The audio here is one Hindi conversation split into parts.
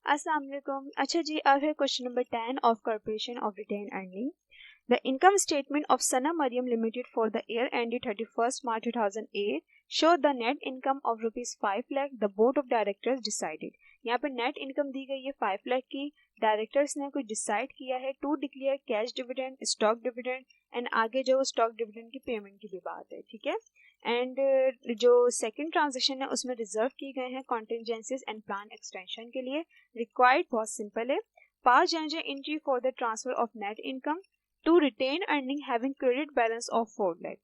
अस्सलाम वालेकुम। अच्छा जी, अब है question number 10 of corporation of retain earning. The income statement of Sana Mariam Limited for the year ended 31st March 2008 showed the net income of rupees 5 lakh. The board of directors decided. यहाँ पे नेट इनकम दी गई है 5 लाख की। डायरेक्टर्स ने कुछ डिसाइड किया है to declare cash dividend, stock dividend and आगे जो स्टॉक डिविडेंड की पेमेंट की भी बात है, ठीक है। एंड जो सेकंड ट्रांजेक्शन है उसमें रिजर्व किए गए हैं कॉन्टिजेंसीज एंड प्लान एक्सटेंशन के लिए। रिक्वायर्ड बहुत सिंपल है, pass general entry for the transfer of net income to retain earning having credit balance of 4 lakh.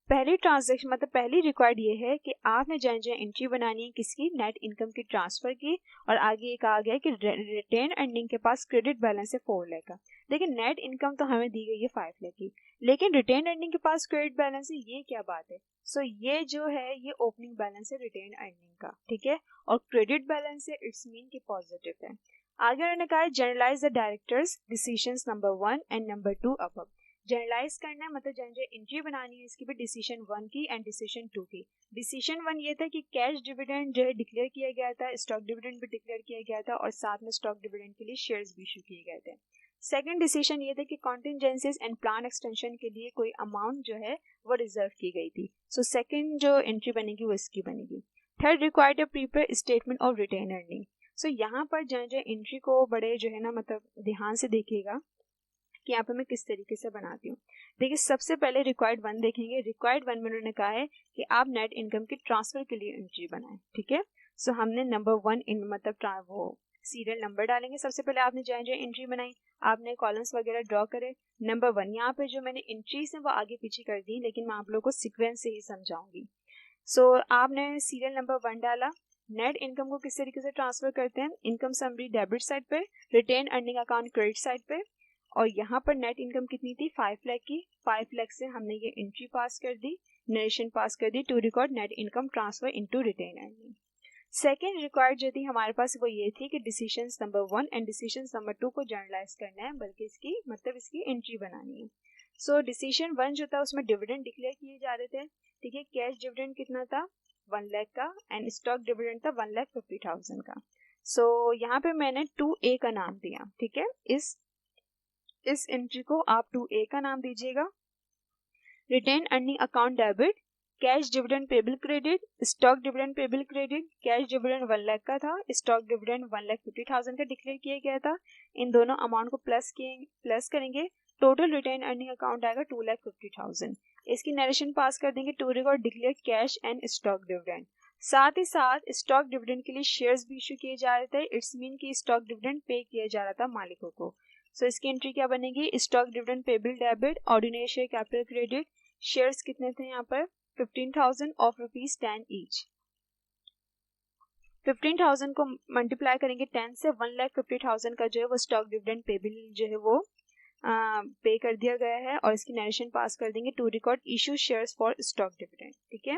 पहली ट्रांजैक्शन मतलब पहली रिक्वायर्ड ये है कि आपने जनरल एंट्री बनानी है किसकी, नेट इनकम की ट्रांसफर की। और आगे ये कहा गया है कि रिटेन अर्निंग के पास क्रेडिट बैलेंस है 4 लाख का। देखिए नेट इनकम तो हमें दी गई है 5 लाख की, लेकिन रिटेन अर्निंग के पास क्रेडिट बैलेंस है, ये क्या बात है। सो ये जो है ये ओपनिंग बैलेंस है रिटेन अर्निंग का, ठीक है। और क्रेडिट बैलेंस है, इट्स मीन की पॉजिटिव है। आगे उन्होंने कहा है generalize the directors decisions number 1 and number 2 above. Generalize करना है मतलब जनरल एंट्री बनानी है इसकी भी डिसीजन 1 की एंड डिसीजन 2 की। डिसीजन 1 ये था कि कैश डिविडेंड जो है डिक्लेयर किया गया था, स्टॉक डिविडेंड भी डिक्लेयर किया गया था और साथ में स्टॉक डिविडेंड के लिए शेयर्स भी इशू किए गए थे। सेकंड डिसीजन ये था कि कॉन्टिजेंसीज एंड प्लान एक्सटेंशन के लिए कोई अमाउंट जो है वो रिजर्व की गई थी। सो सेकंड जो एंट्री बनेगी वो इसकी बनेगी। Third required a prepare statement of retain earning. So यहाँ पर जनरल एंट्री को बड़े जो है ना मतलब ध्यान से देखिएगा कि यहाँ पे मैं किस तरीके से बनाती हूँ। देखिए सबसे पहले रिक्वायर्ड 1 देखेंगे। रिक्वायर्ड 1 में उन्होंने कहा है कि आप नेट इनकम की ट्रांसफर के लिए एंट्री बनाएं, ठीक है। सो हमने नंबर 1 इन मतलब वो सीरियल नंबर डालेंगे। सबसे पहले आपने जो एंट्री बनाई, आपने कॉलम्स वगैरह ड्रॉ करे। नंबर 1 यहाँ पे जो मैंने एंट्रीज है वो आगे पीछे कर दी, लेकिन मैं आप लोगों को सीक्वेंस से ही समझाऊंगी। सो आपने सीरियल नंबर 1 डाला। नेट इनकम को किस तरीके से ट्रांसफर करते हैं, इनकम समरी डेबिट साइड पे, retain earning account credit side पे। और यहाँ पर नेट इनकम कितनी थी 5 लाख की। 5 लाख से हमने ये एंट्री पास कर दी, नरेशन पास कर दी to record net income transfer into retain earning. Second required जो थी हमारे पास वो ये थी कि decisions number 1 and decisions number 2 को जर्नलाइज करना है, बल्कि इसकी मतलब इसकी एंट्री बनानी है। सो डिसीजन 1 जो था उसमें डिविडेंड डिक्लेयर किए जा रहे थे, ठीक है। कैश डिविडेंड कितना था 1 लाख का एंड स्टॉक डिविडेंड था 1,50,000 का। सो यहाँ पे मैंने 2A का नाम दिया, ठीक है। इस एंट्री को आप 2A का नाम दीजिएगा। Retain earning account debit, cash dividend payable credit, stock dividend payable credit. Cash dividend 1 lakh का था, स्टॉक डिविडेंड 1,50,000 का डिक्लेयर किया गया था। इन दोनों अमाउंट को प्लस करेंगे, टोटल रिटेन अर्निंग अकाउंट आएगा 2,50,000। इसकी नरेशन पास कर देंगे to record declare cash and stock dividend. साथ ही साथ स्टॉक डिविडेंड के लिए शेयर्स भी इशू किए जा रहे थे, इट्स मीन की स्टॉक डिविडेंड पे किया जा रहा था मालिकों को। सो इसकी एंट्री क्या बनेगी, stock dividend payable debit, ordinary share capital credit. Shares कितने थे यहाँ पर 15,000 ऑफ रुपीज 10 ईच। 15,000 को मल्टीप्लाई करेंगे 10 से, 1,50,000 का जो है वो स्टॉक डिविडेंड पेबल जो है वो पे कर दिया गया है। और इसकी नरेशन पास कर देंगे to record issue shares for stock dividend, ठीक है।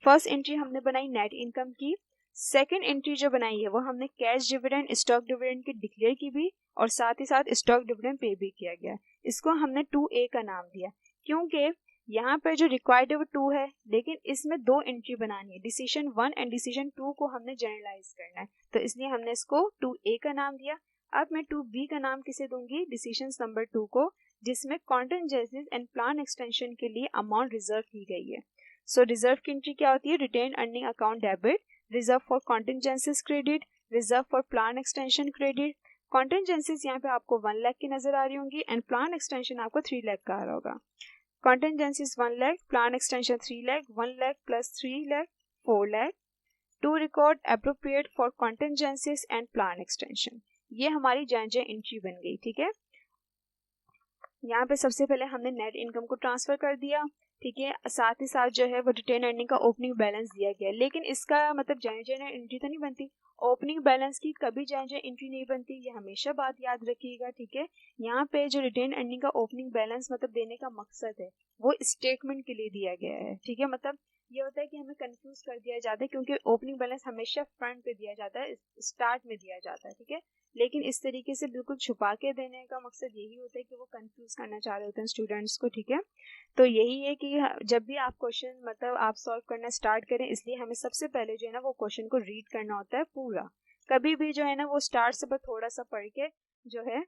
फर्स्ट एंट्री हमने बनाई नेट इनकम की। सेकंड एंट्री जो बनाई है वो हमने कैश डिविडेंड, स्टॉक डिविडेंड की डिक्लेयर की भी और साथ ही साथ स्टॉक डिविडेंड पे भी किया गया। इसको हमने 2A का नाम दिया, क्योंकि यहाँ पर जो रिक्वायर्ड है वो 2 है, लेकिन इसमें 2 एंट्री बनानी है। डिसीजन 1 एंड डिसीजन 2 को हमने जनरलाइज करना है, तो इसलिए हमने इसको 2A का नाम दिया। अब मैं 2B का नाम किसे दूंगी, डिसीजन नंबर 2 को, जिसमें कॉन्टिजेंसीज एंड प्लान एक्सटेंशन के लिए अमाउंट रिजर्व की गई है। सो रिजर्व की एंट्री क्या होती है, retain earning account debit, reserve for contingencies credit, reserve for plan extension credit. Contingencies यहाँ पे आपको 1 लाख की नजर आ रही होंगी एंड प्लान एक्सटेंशन आपको 3 लाख का आ रहा होगा। Contingencies 1 lakh, plan extension 3 lakh, 1 lakh plus 3 lakh 4 lakh to record appropriate for contingencies and plan extension. ये हमारी जनरल एंट्री बन गई, ठीक है। यहाँ पे सबसे पहले हमने नेट इनकम को ट्रांसफर कर दिया, ठीक है। साथ ही साथ जो है वो रिटेन अर्निंग का ओपनिंग बैलेंस दिया गया, लेकिन इसका मतलब जनरल एंट्री तो नहीं बनती। ओपनिंग बैलेंस की कभी जनरल एंट्री नहीं बनती, ये हमेशा बात याद रखिएगा, ठीक है। यहाँ पे जो रिटेन अर्निंग का ओपनिंग बैलेंस मतलब देने का मकसद है वो स्टेटमेंट के लिए दिया गया है, ठीक है। मतलब ये होता है कि हमें कंफ्यूज कर दिया जाता है, क्योंकि ओपनिंग बैलेंस हमेशा फ्रंट पे दिया जाता है, स्टार्ट में दिया जाता है, ठीक है। लेकिन इस तरीके से बिल्कुल छुपा के देने का मकसद यही होता है कि वो कंफ्यूज करना चाह रहे होते हैं स्टूडेंट्स को, ठीक है। तो यही है कि जब भी आप क्वेश्चन मतलब आप सॉल्व करना स्टार्ट करें, इसलिए हमें सबसे पहले जो है ना वो क्वेश्चन को रीड करना होता है पूरा, कभी भी जो है ना वो स्टार्ट से बस थोड़ा सा पढ़ के जो है